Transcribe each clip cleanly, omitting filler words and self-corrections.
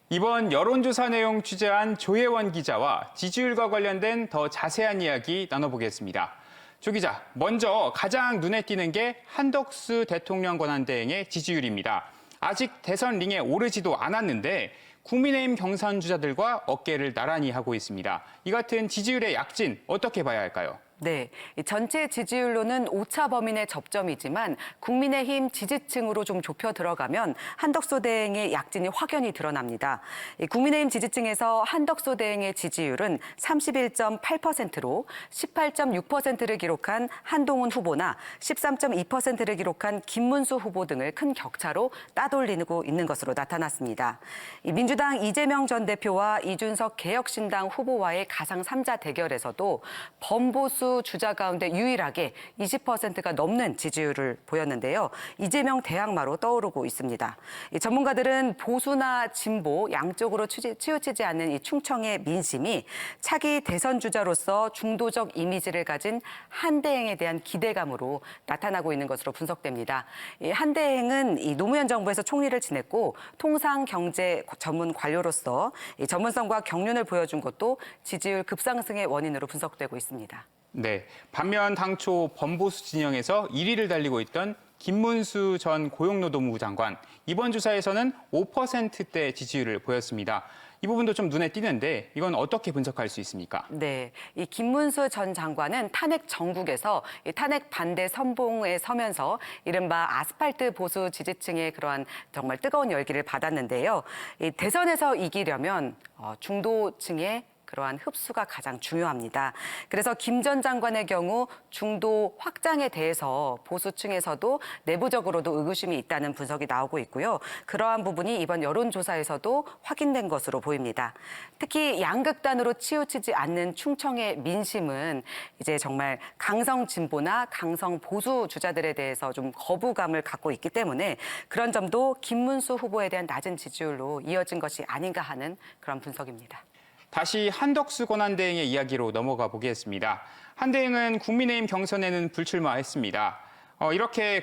이번 여론조사 내용 취재한 조혜원 기자와 지지율과 관련된 더 자세한 이야기 나눠보겠습니다. 조 기자, 먼저 가장 눈에 띄는 게 한덕수 대통령 권한대행의 지지율입니다. 아직 대선 링에 오르지도 않았는데 국민의힘 경선 주자들과 어깨를 나란히 하고 있습니다. 이 같은 지지율의 약진 어떻게 봐야 할까요? 네, 전체 지지율로는 오차 범인의 접점이지만 국민의힘 지지층으로 좀 좁혀 들어가면 한덕수 대행의 약진이 확연히 드러납니다. 국민의힘 지지층에서 한덕수 대행의 지지율은 31.8%로 18.6%를 기록한 한동훈 후보나 13.2%를 기록한 김문수 후보 등을 큰 격차로 따돌리고 있는 것으로 나타났습니다. 민주당 이재명 전 대표와 이준석 개혁신당 후보와의 가상 3자 대결에서도 범보수 주자 가운데 유일하게 20%가 넘는 지지율을 보였는데요. 이재명 대항마로 떠오르고 있습니다. 전문가들은 보수나 진보 양쪽으로 치우치지 않는 이 충청의 민심이 차기 대선 주자로서 중도적 이미지를 가진 한대행에 대한 기대감으로 나타나고 있는 것으로 분석됩니다. 한대행은 이 노무현 정부에서 총리를 지냈고 통상 경제 전문 관료로서 전문성과 경륜을 보여준 것도 지지율 급상승의 원인으로 분석되고 있습니다. 네, 반면 당초 범보수 진영에서 1위를 달리고 있던 김문수 전 고용노동부 장관, 이번 조사에서는 5%대 지지율을 보였습니다. 이 부분도 좀 눈에 띄는데 이건 어떻게 분석할 수 있습니까? 네, 이 김문수 전 장관은 탄핵 정국에서 이 탄핵 반대 선봉에 서면서 이른바 아스팔트 보수 지지층의 그러한 정말 뜨거운 열기를 받았는데요. 이 대선에서 이기려면 중도층의 그러한 흡수가 가장 중요합니다. 그래서 김 전 장관의 경우 중도 확장에 대해서 보수층에서도 내부적으로도 의구심이 있다는 분석이 나오고 있고요. 그러한 부분이 이번 여론조사에서도 확인된 것으로 보입니다. 특히 양극단으로 치우치지 않는 충청의 민심은 이제 정말 강성 진보나 강성 보수 주자들에 대해서 좀 거부감을 갖고 있기 때문에 그런 점도 김문수 후보에 대한 낮은 지지율로 이어진 것이 아닌가 하는 그런 분석입니다. 다시 한덕수 권한대행의 이야기로 넘어가 보겠습니다. 한 대행은 국민의힘 경선에는 불출마했습니다.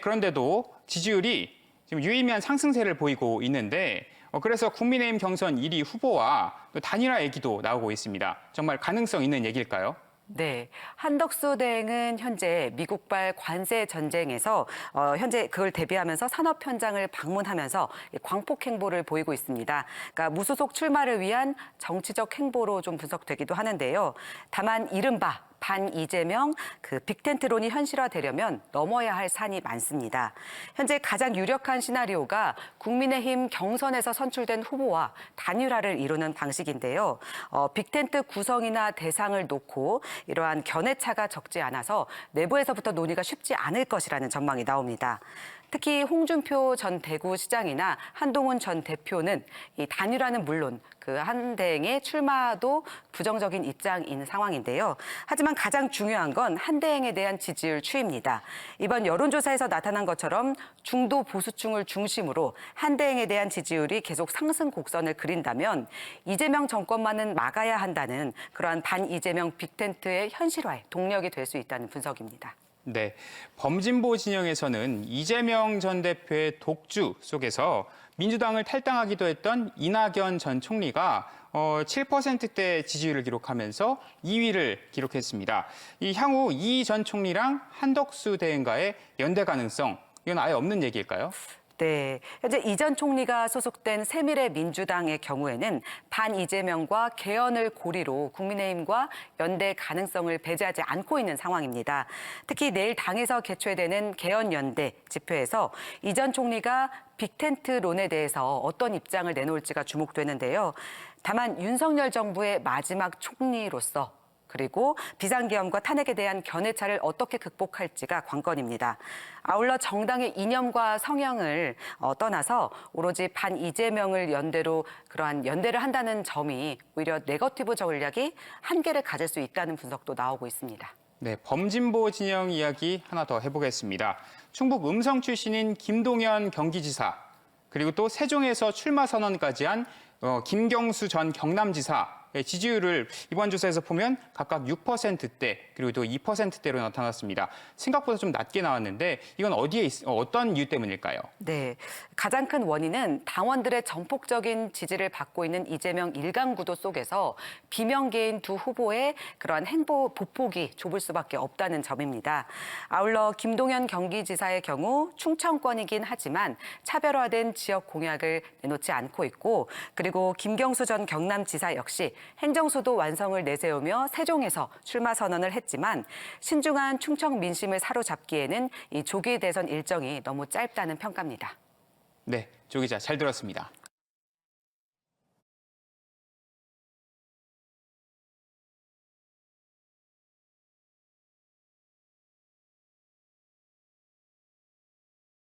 그런데도 지지율이 지금 유의미한 상승세를 보이고 있는데 그래서 국민의힘 경선 1위 후보와 또 단일화 얘기도 나오고 있습니다. 정말 가능성 있는 얘기일까요? 네, 한덕수 대행은 현재 미국발 관세 전쟁에서 현재 그걸 대비하면서 산업 현장을 방문하면서 광폭 행보를 보이고 있습니다. 그러니까 무소속 출마를 위한 정치적 행보로 좀 분석되기도 하는데요. 다만 이른바 반 이재명 빅텐트론이 현실화되려면 넘어야 할 산이 많습니다. 현재 가장 유력한 시나리오가 국민의힘 경선에서 선출된 후보와 단일화를 이루는 방식인데요. 빅텐트 구성이나 대상을 놓고 이러한 견해차가 적지 않아서 내부에서부터 논의가 쉽지 않을 것이라는 전망이 나옵니다. 특히 홍준표 전 대구시장이나 한동훈 전 대표는 이 단일화는 물론 그 한 대행의 출마도 부정적인 입장인 상황인데요. 하지만 가장 중요한 건 한 대행에 대한 지지율 추이입니다. 이번 여론조사에서 나타난 것처럼 중도 보수층을 중심으로 한 대행에 대한 지지율이 계속 상승 곡선을 그린다면 이재명 정권만은 막아야 한다는 그러한 반 이재명 빅텐트의 현실화에 동력이 될 수 있다는 분석입니다. 네, 범진보 진영에서는 이재명 전 대표의 독주 속에서 민주당을 탈당하기도 했던 이낙연 전 총리가 7%대 지지율을 기록하면서 2위를 기록했습니다. 향후 이 전 총리랑 한덕수 대행과의 연대 가능성, 이건 아예 없는 얘기일까요? 네, 현재 이 전 총리가 소속된 새미래민주당의 경우에는 반 이재명과 개헌을 고리로 국민의힘과 연대 가능성을 배제하지 않고 있는 상황입니다. 특히 내일 당에서 개최되는 개헌연대 집회에서 이 전 총리가 빅텐트론에 대해서 어떤 입장을 내놓을지가 주목되는데요. 다만 윤석열 정부의 마지막 총리로서 그리고 비상계엄과 탄핵에 대한 견해차를 어떻게 극복할지가 관건입니다. 아울러 정당의 이념과 성향을 떠나서 오로지 반 이재명을 연대로 그러한 연대를 한다는 점이 오히려 네거티브 전략이 한계를 가질 수 있다는 분석도 나오고 있습니다. 네, 범진보 진영 이야기 하나 더 해보겠습니다. 충북 음성 출신인 김동연 경기지사, 그리고 또 세종에서 출마 선언까지 한 김경수 전 경남지사, 지지율을 이번 조사에서 보면 각각 6%대 그리고 또 2%대로 나타났습니다. 생각보다 좀 낮게 나왔는데 이건 어떤 이유 때문일까요? 네, 가장 큰 원인은 당원들의 전폭적인 지지를 받고 있는 이재명 일강 구도 속에서 비명계인 두 후보의 그러한 행보 보폭이 좁을 수밖에 없다는 점입니다. 아울러 김동연 경기지사의 경우 충청권이긴 하지만 차별화된 지역 공약을 내놓지 않고 있고, 그리고 김경수 전 경남지사 역시 행정수도 완성을 내세우며 세종에서 출마 선언을 했지만 신중한 충청 민심을 사로잡기에는 이 조기 대선 일정이 너무 짧다는 평가입니다. 네, 조 기자 잘 들었습니다.